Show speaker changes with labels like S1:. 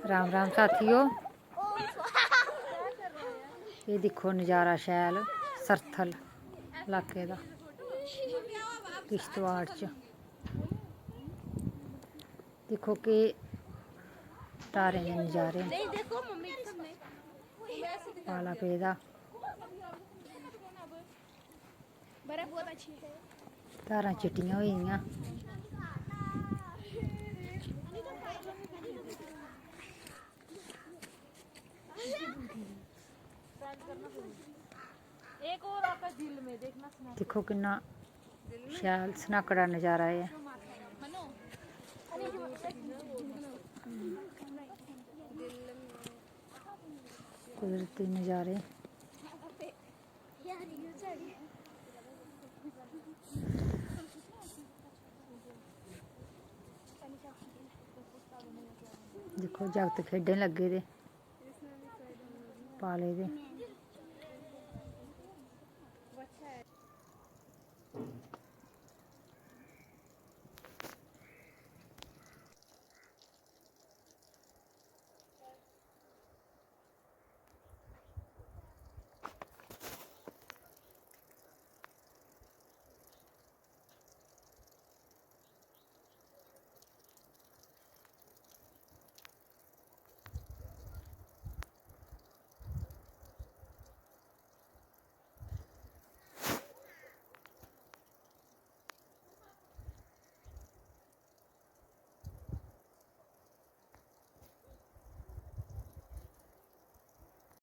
S1: राम राम साथियों, ये दिक्खो नज़ारा शैल सरथल इलाके दा किश्तवाड़ च। दिक्खो कि धारें दे नज़ारे न, पाला पेदा, धारां चिट्टियां होई दियां। दिक्खो किन्ना शैल सनाकड़ा नज़ारा ऐ। कुदरती नज़ारे दिक्खो जागत खेढन लगे दे पाले दे।